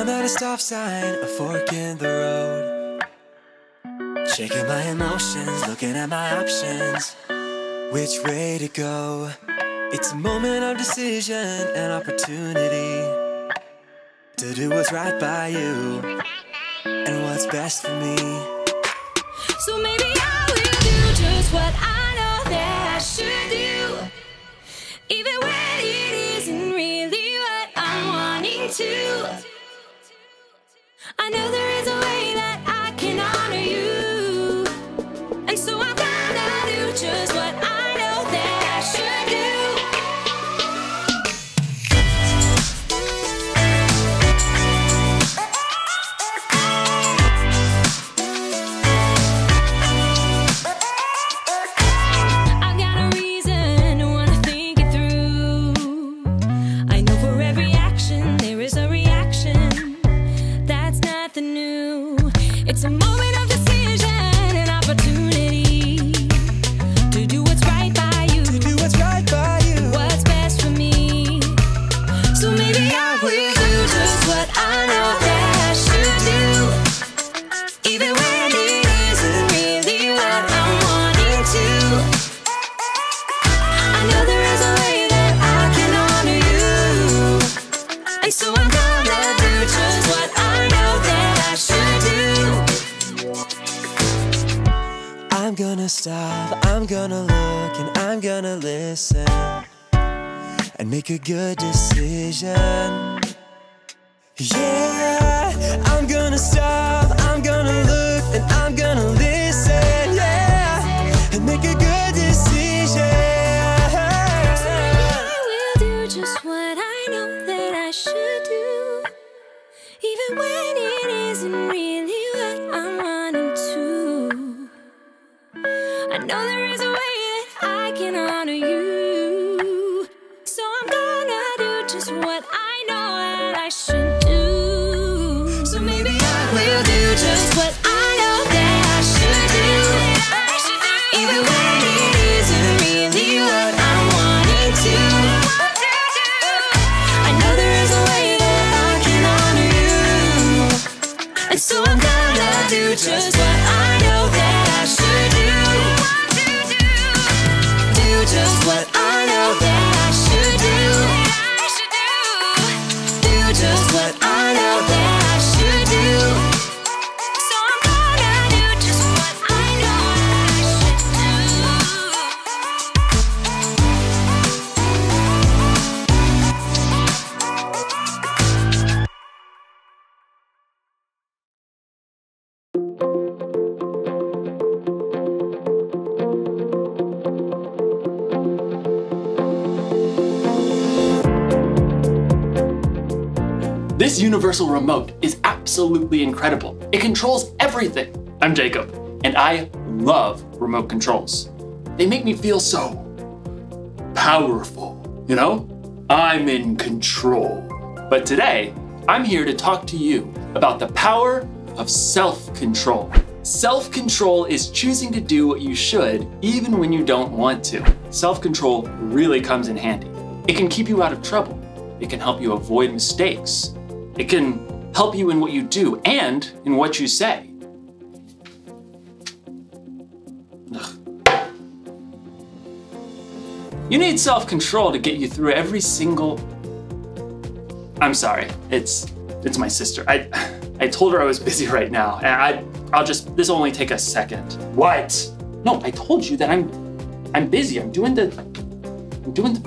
I'm at a stop sign, a fork in the road. Shaking my emotions, looking at my options. Which way to go? It's a moment of decision and opportunity to do what's right by you and what's best for me. So maybe I will do just what I know that I should do, even when it isn't really what I'm wanting to. I know there is a way that I can honor you, and so I'm gonna do just what I know that I should do. I've got a reason to wanna think it through. I know for every action there is a reaction. That's nothing new. It's a moment of decision and opportunity to do what's right by you, To do what's right by you. what's best for me. So maybe I will do just what I know that I should do, even when it isn't really what I'm wanting to. I know there is a way that I can honor you, and so I'm gonna do just what I know that I should do. I'm gonna stop, I'm gonna look, and I'm gonna listen and make a good decision. Yeah, I'm gonna stop, I'm gonna look, and I'm gonna listen, yeah, and make a good decision. I will do just what I know that I should do, even when it isn't really what I'm wanting to. I know there is a way that I can honor you, so I'm gonna do just what I know that I should do. So maybe I will do just what I know that I should do, even when it isn't really what I'm wanting to. I know there is a way that I can honor you, and so I'm gonna do just what I know that I should do. Do just what I know that I should do. Do just what I know that I should do. So I'm gonna do just what I know that I should This universal remote is absolutely incredible. It controls everything. I'm Jacob, and I love remote controls. They make me feel so powerful, you know? I'm in control. But today, I'm here to talk to you about the power of self-control. Self-control is choosing to do what you should even when you don't want to. Self-control really comes in handy. It can keep you out of trouble. It can help you avoid mistakes. It can help you in what you do and in what you say. Ugh. You need self-control to get you through every single... I'm sorry, it's my sister. I told her I was busy right now, and this will only take a second. What? No, I told you that I'm busy. I'm doing the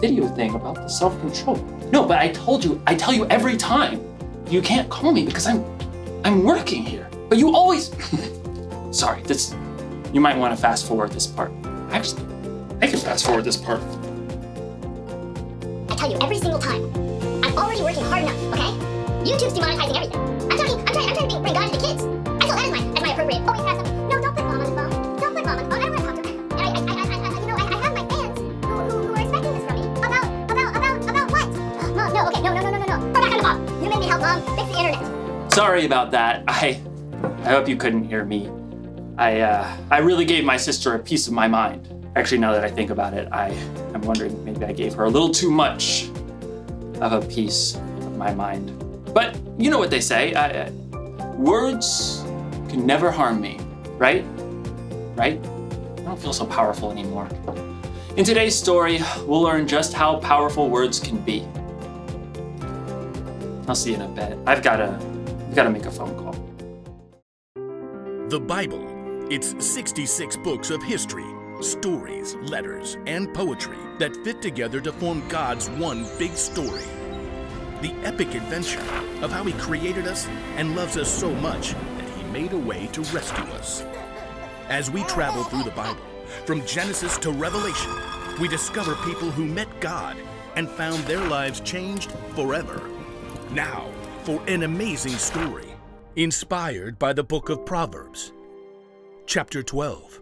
video thing about the self-control. No, but I told you, I tell you every time. You can't call me because I'm working here. But you always... Sorry, you might want to fast forward this part. Actually, I can fast forward this part. I tell you every single time, I'm already working hard enough, okay? YouTube's demonetizing everything. I'm trying to bring God into Kidz. I feel that as my appropriate. Always have something. No, don't put mom on the phone. Don't put mom on the phone. I don't want to talk to her. And I have my fans who are expecting this from me. About what? Mom, no, okay, no. Go back on the phone. You made me help mom fix the internet. Sorry about that. I hope you couldn't hear me. I really gave my sister a piece of my mind. Actually, now that I think about it, I'm wondering maybe I gave her a little too much of a piece of my mind. But you know what they say, words can never harm me, right? Right? I don't feel so powerful anymore. In today's story, we'll learn just how powerful words can be. I'll see you in a bit. I've gotta make a phone call. The Bible. It's 66 books of history, stories, letters, and poetry that fit together to form God's one big story. The epic adventure of how He created us and loves us so much that He made a way to rescue us. As we travel through the Bible, from Genesis to Revelation, we discover people who met God and found their lives changed forever. Now, for an amazing story, inspired by the book of Proverbs. Chapter 12,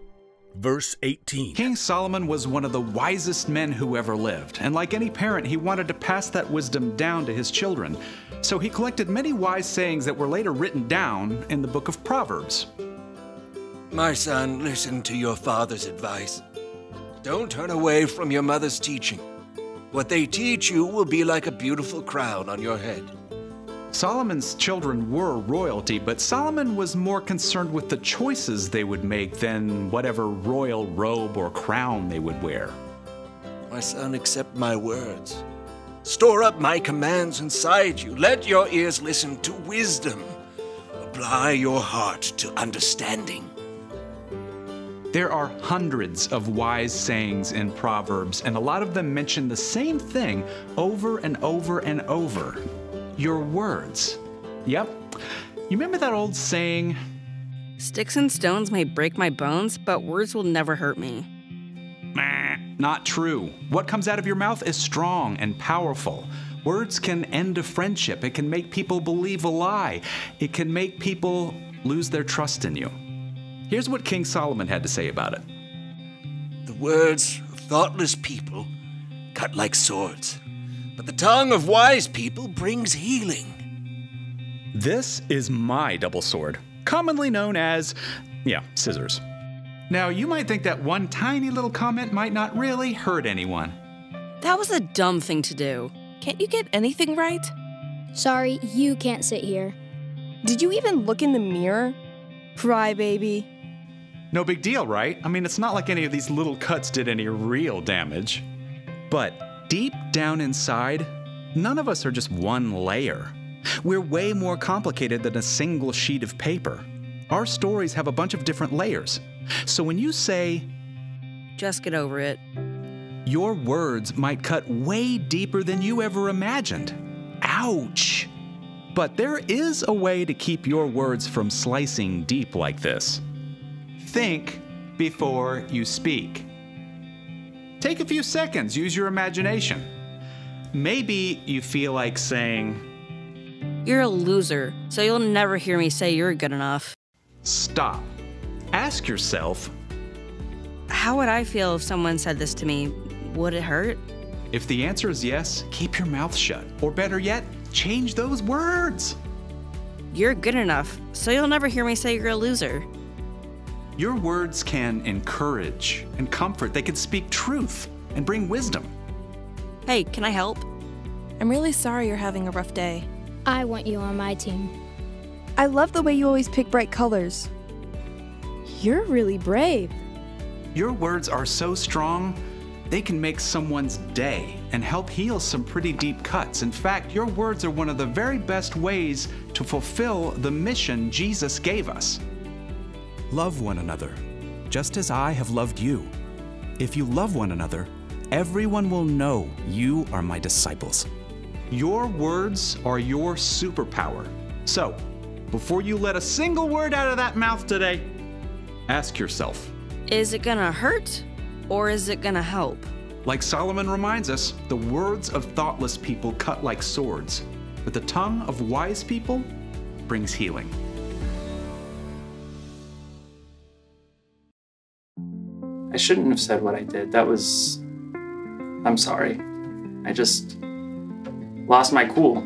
verse 18. King Solomon was one of the wisest men who ever lived, and like any parent, he wanted to pass that wisdom down to his children. So he collected many wise sayings that were later written down in the book of Proverbs. My son, listen to your father's advice. Don't turn away from your mother's teaching. What they teach you will be like a beautiful crown on your head. Solomon's children were royalty, but Solomon was more concerned with the choices they would make than whatever royal robe or crown they would wear. My son, accept my words. Store up my commands inside you. Let your ears listen to wisdom. Apply your heart to understanding. There are hundreds of wise sayings in Proverbs, and a lot of them mention the same thing over and over and over. Your words. Yep. You remember that old saying? Sticks and stones may break my bones, but words will never hurt me. Not true. What comes out of your mouth is strong and powerful. Words can end a friendship. It can make people believe a lie. It can make people lose their trust in you. Here's what King Solomon had to say about it. The words of thoughtless people cut like swords, but the tongue of wise people brings healing. This is my double sword, commonly known as, scissors. Now, you might think that one tiny little comment might not really hurt anyone. That was a dumb thing to do. Can't you get anything right? Sorry, you can't sit here. Did you even look in the mirror? Crybaby. No big deal, right? I mean, it's not like any of these little cuts did any real damage. But deep down inside, none of us are just one layer. We're way more complicated than a single sheet of paper. Our stories have a bunch of different layers. So when you say, just get over it, your words might cut way deeper than you ever imagined. Ouch! But there is a way to keep your words from slicing deep like this. Think before you speak. Take a few seconds, use your imagination. Maybe you feel like saying, you're a loser, so you'll never hear me say you're good enough. Stop. Ask yourself, how would I feel if someone said this to me? Would it hurt? If the answer is yes, keep your mouth shut. Or better yet, change those words. You're good enough, so you'll never hear me say you're a loser. Your words can encourage and comfort. They can speak truth and bring wisdom. Hey, can I help? I'm really sorry you're having a rough day. I want you on my team. I love the way you always pick bright colors. You're really brave. Your words are so strong, they can make someone's day and help heal some pretty deep cuts. In fact, your words are one of the very best ways to fulfill the mission Jesus gave us. Love one another, just as I have loved you. If you love one another, everyone will know you are my disciples. Your words are your superpower. So, before you let a single word out of that mouth today, ask yourself, is it gonna hurt or is it gonna help? Like Solomon reminds us, the words of thoughtless people cut like swords, but the tongue of wise people brings healing. I shouldn't have said what I did. I'm sorry. I just lost my cool.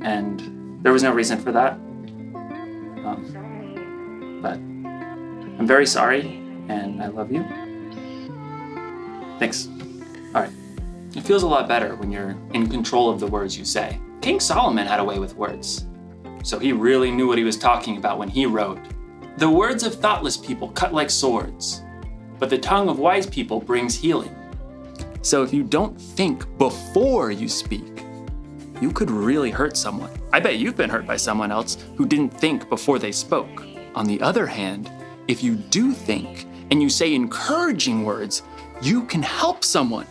And there was no reason for that. But I'm very sorry, and I love you. Thanks. All right. It feels a lot better when you're in control of the words you say. King Solomon had a way with words, so he really knew what he was talking about when he wrote, "The words of thoughtless people cut like swords, but the tongue of wise people brings healing." So if you don't think before you speak, you could really hurt someone. I bet you've been hurt by someone else who didn't think before they spoke. On the other hand, if you do think and you say encouraging words, you can help someone.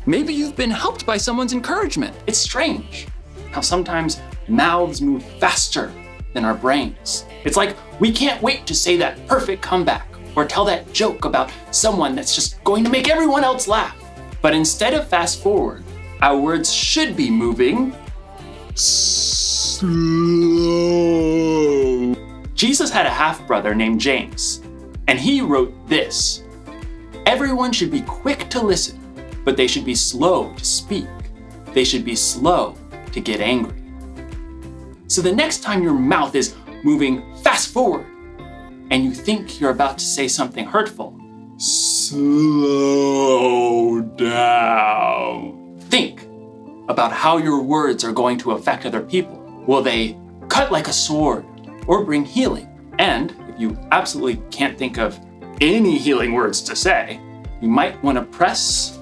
Maybe you've been helped by someone's encouragement. It's strange how sometimes mouths move faster than our brains. It's like we can't wait to say that perfect comeback or tell that joke about someone that's just going to make everyone else laugh. But instead of fast forward, our words should be moving slow. Jesus had a half-brother named James, and he wrote this: "Everyone should be quick to listen, but they should be slow to speak. They should be slow to get angry." So the next time your mouth is moving fast forward and you think you're about to say something hurtful, slow down. Think about how your words are going to affect other people. Will they cut like a sword or bring healing? And if you absolutely can't think of any healing words to say, you might want to press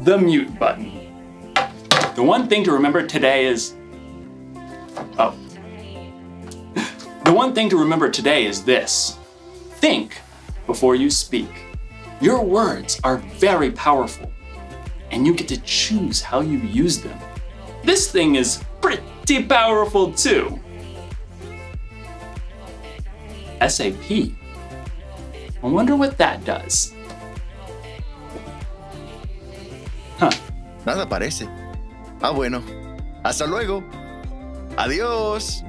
the mute button. The one thing to remember today is, The one thing to remember today is this: think before you speak. Your words are very powerful, and you get to choose how you use them. This thing is pretty powerful too. SAP. I wonder what that does. Nada parece. Ah, bueno. Hasta luego. Adiós.